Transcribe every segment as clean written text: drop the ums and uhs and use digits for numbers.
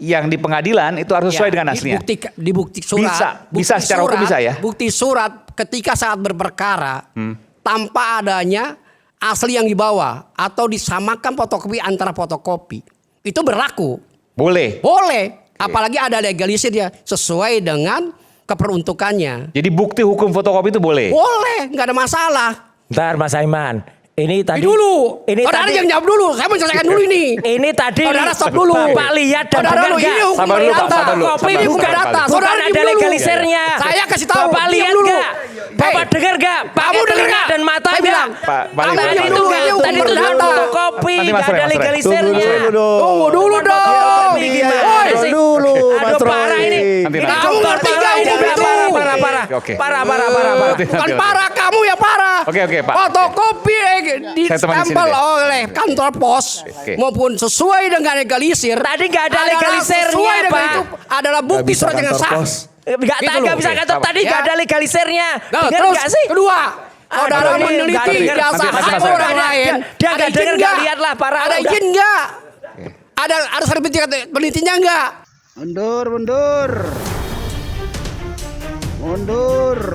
yang di pengadilan itu harus sesuai dengan aslinya. Di bukti surat. Bisa secara hukum bisa ya. Bukti surat ketika saat berperkara tanpa adanya asli yang dibawa atau disamakan fotokopi antara fotokopi itu berlaku. Boleh. Apalagi ada legalisir ya sesuai dengan keperuntukannya. Jadi bukti hukum fotokopi itu boleh. Boleh, nggak ada masalah. Bentar Mas Aiman. Ini tadi dulu. Ini Saudara tadi yang jawab dulu. Saya mau selesaikan dulu ini. Ini tadi Saudara stop dulu. Bapak lihat dan Saudara dengar dulu, enggak? ini hukum Sabar dulu, Pak, perdata. sabar dulu, Kopi sabar ini dulu, hukum sabar perdata. dulu. Saudara Bukan diem ada dulu. legalisirnya. Saya kasih tahu. Bapak Diam lihat dulu. enggak? Bapak dengar enggak? Pakai Kamu dengar telinga nggak? dan mata Saya enggak? bilang. Pak, balik. Kamu Tadi diam itu dulu. enggak, Ini hukum tadi itu cuma perdata. fotokopi, Nanti Mas enggak Roy, ada Mas Roy. legalisirnya. Tunggu dulu dong. Gimana sih? Dulu, Mas Aduh parah Roy. ini. Nanti, Ini nanti. Kamu contoh ngerti parah nggak ini. hukum itu? Parah. Oke. Parah. Bukan parah, kamu yang parah. Oke, Pak. Fotokopi di Saya teman di sini stempel deh. oleh kantor pos Oke. maupun sesuai dengan legalisir. Tadi nggak ada adalah legalisirnya, sesuai dengan Pak. itu adalah bukti Nggak bisa surat yang kantor sah. pos. Enggak Gitu enggak loh. bisa kantor Oke, tadi ya. enggak ada legalisirnya. Nah, Dengar terus enggak sih? kedua, saudara Aduh, ini nggak meneliti dengar. jasa Nanti, hak Mas Roy. orang lain. Dia Ada nggak izin dengar, nggak lihat lah, parah. Ada Udah. izin nggak? Ada sertifikat penelitinya nggak? Mundur.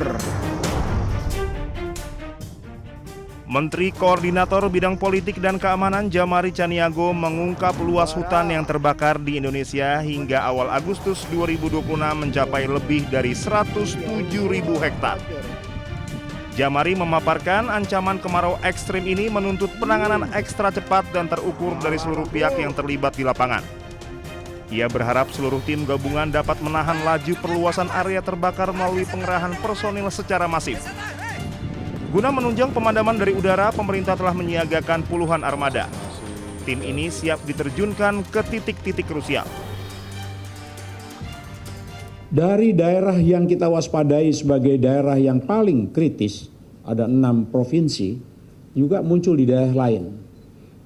Menteri Koordinator Bidang Politik dan Keamanan Djamari Caniago mengungkap luas hutan yang terbakar di Indonesia hingga awal Agustus 2026 mencapai lebih dari 107.000 hektar. Djamari memaparkan ancaman kemarau ekstrim ini menuntut penanganan ekstra cepat dan terukur dari seluruh pihak yang terlibat di lapangan. Ia berharap seluruh tim gabungan dapat menahan laju perluasan area terbakar melalui pengerahan personil secara masif. Guna menunjang pemadaman dari udara, pemerintah telah menyiagakan puluhan armada. Tim ini siap diterjunkan ke titik-titik krusial. Dari daerah yang kita waspadai sebagai daerah yang paling kritis, ada 6 provinsi, juga muncul di daerah lain.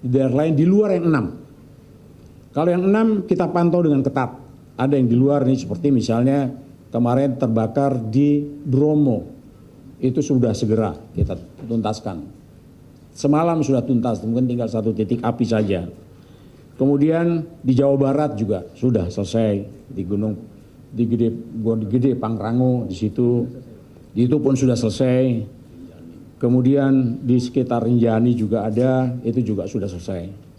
Di daerah lain di luar yang 6. Kalau yang 6 kita pantau dengan ketat. Ada yang di luar nih seperti misalnya kemarin terbakar di Bromo. Itu sudah segera kita tuntaskan. Semalam sudah tuntas, mungkin tinggal 1 titik api saja. Kemudian di Jawa Barat juga sudah selesai di Gunung Gede Pangrango di situ. Itu pun sudah selesai. Kemudian di sekitar Rinjani juga ada, itu juga sudah selesai.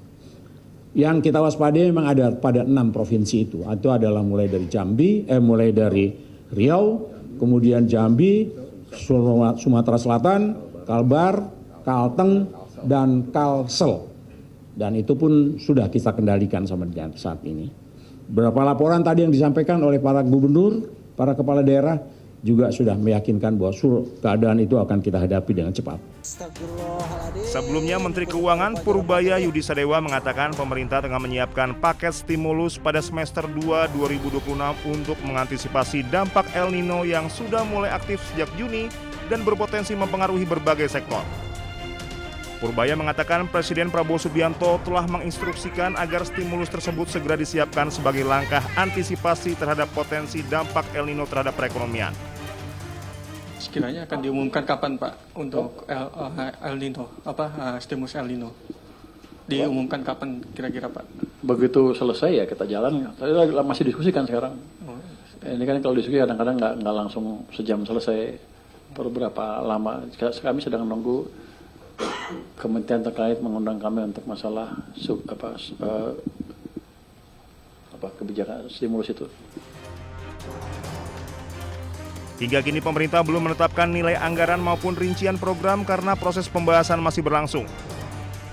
Yang kita waspadai memang ada pada 6 provinsi itu. Itu adalah mulai dari mulai dari Riau, kemudian Jambi, Sumatera Selatan, Kalbar, Kalteng, dan Kalsel. Dan itu pun sudah kita kendalikan sampai saat ini. Beberapa laporan tadi yang disampaikan oleh para gubernur, para kepala daerah juga sudah meyakinkan bahwa keadaan itu akan kita hadapi dengan cepat. Sebelumnya, Menteri Keuangan Purbaya Yudi Sadewa mengatakan pemerintah tengah menyiapkan paket stimulus pada semester 2 2026 untuk mengantisipasi dampak El Nino yang sudah mulai aktif sejak Juni dan berpotensi mempengaruhi berbagai sektor. Purbaya mengatakan Presiden Prabowo Subianto telah menginstruksikan agar stimulus tersebut segera disiapkan sebagai langkah antisipasi terhadap potensi dampak El Nino terhadap perekonomian. Sekiranya akan diumumkan kapan Pak untuk El Nino, stimulus El Nino? Diumumkan kapan kira-kira Pak? Begitu selesai ya kita jalan. Saya masih diskusikan sekarang. Ini kan kalau diskusi kadang-kadang nggak langsung sejam selesai. Beberapa lama. Kami sedang menunggu kementerian terkait mengundang kami untuk masalah kebijakan stimulus itu. Hingga kini pemerintah belum menetapkan nilai anggaran maupun rincian program karena proses pembahasan masih berlangsung.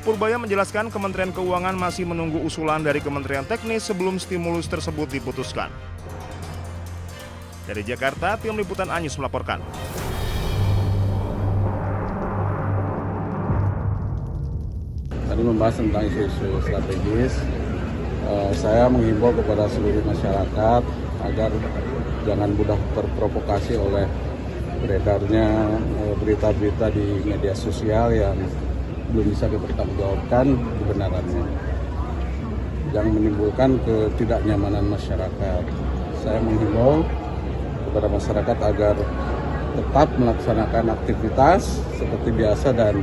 Purbaya menjelaskan Kementerian Keuangan masih menunggu usulan dari Kementerian Teknis sebelum stimulus tersebut diputuskan. Dari Jakarta, tim liputan Anyus melaporkan. Tadi membahas tentang isu-isu strategis. Saya menghimbau kepada seluruh masyarakat agar jangan mudah terprovokasi oleh beredarnya berita-berita di media sosial yang belum bisa dipertanggungjawabkan kebenarannya, yang menimbulkan ketidaknyamanan masyarakat. Saya menghimbau kepada masyarakat agar tetap melaksanakan aktivitas seperti biasa, dan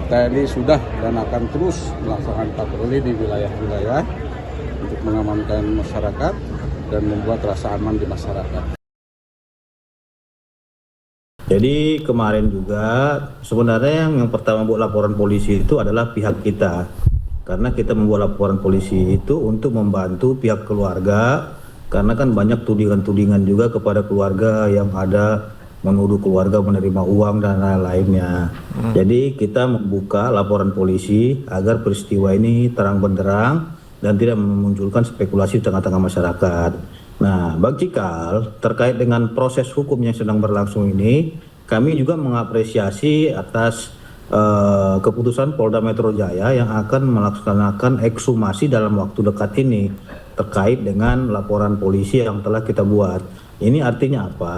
TNI sudah dan akan terus melaksanakan patroli di wilayah-wilayah untuk mengamankan masyarakat dan membuat rasa aman di masyarakat. Jadi kemarin juga sebenarnya yang pertama buat laporan polisi itu adalah pihak kita. Karena kita membuat laporan polisi itu untuk membantu pihak keluarga, karena kan banyak tudingan-tudingan juga kepada keluarga yang ada menuduh keluarga menerima uang dan lain-lainnya. Jadi kita membuka laporan polisi agar peristiwa ini terang benderang dan tidak memunculkan spekulasi di tengah-tengah masyarakat. Nah, Bang Cikal, terkait dengan proses hukum yang sedang berlangsung ini, kami juga mengapresiasi atas keputusan Polda Metro Jaya yang akan melaksanakan ekshumasi dalam waktu dekat ini terkait dengan laporan polisi yang telah kita buat. Ini artinya apa?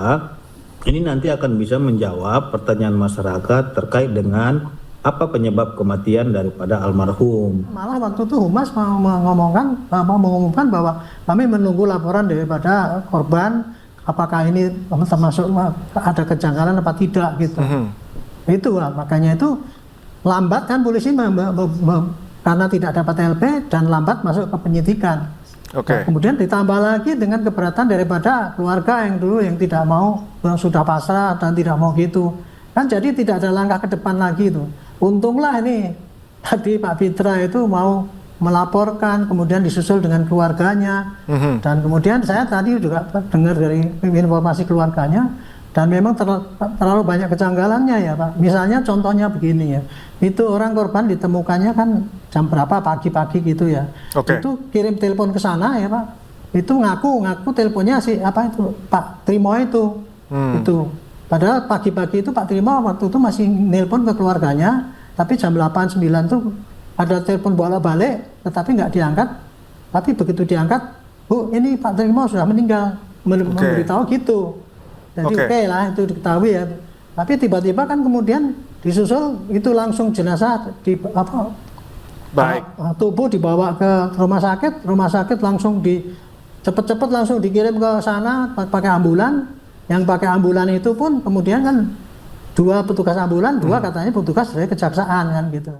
Ini nanti akan bisa menjawab pertanyaan masyarakat terkait dengan apa penyebab kematian daripada almarhum. Malah waktu itu Humas mengumumkan bahwa kami menunggu laporan daripada korban, apakah ini termasuk ada kejanggalan apa tidak gitu. Itu makanya itu lambat kan polisi karena tidak dapat LP dan lambat masuk ke penyidikan. Nah, kemudian ditambah lagi dengan keberatan daripada keluarga yang dulu yang tidak mau, yang sudah pasrah dan tidak mau gitu. Kan jadi tidak ada langkah ke depan lagi itu. Untunglah ini tadi Pak Fitra itu mau melaporkan, kemudian disusul dengan keluarganya, dan kemudian saya tadi juga dengar dari informasi keluarganya, dan memang terlalu banyak kejanggalannya ya Pak. Misalnya contohnya begini ya, itu orang korban ditemukannya kan jam berapa pagi-pagi gitu ya, itu kirim telepon ke sana ya Pak, itu ngaku teleponnya si apa itu Pak Trimo itu, itu. Padahal pagi-pagi itu Pak Trimo waktu itu masih nelpon ke keluarganya, tapi jam 8-9 tuh ada telepon bolak-balik, tetapi nggak diangkat. Tapi begitu diangkat, Bu, ini Pak Trimo sudah meninggal, memberitahu gitu. Jadi oke lah itu diketahui ya. Tapi tiba-tiba kan kemudian disusul itu langsung jenazah di apa? Tubuh dibawa ke rumah sakit langsung cepet-cepet langsung dikirim ke sana pakai ambulan. Yang pakai ambulan itu pun kemudian kan 2 petugas ambulan, 2 katanya petugas dari kejaksaan kan gitu.